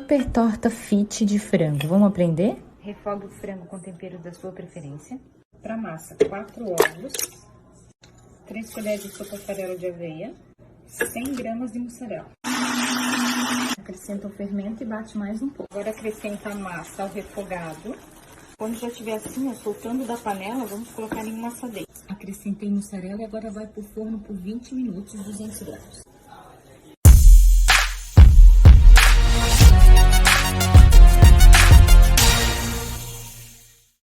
super torta fit de frango. Vamos aprender? Refogue o frango com tempero da sua preferência. Para massa, 4 ovos, 3 colheres de sopa farelo de aveia, 100 gramas de mussarela. Acrescenta o fermento e bate mais um pouco. Agora acrescenta a massa ao refogado. Quando já estiver assim, ó, soltando da panela, vamos colocar em uma assadeira. Acrescentei mussarela e agora vai pro forno por 20 minutos, 200 graus.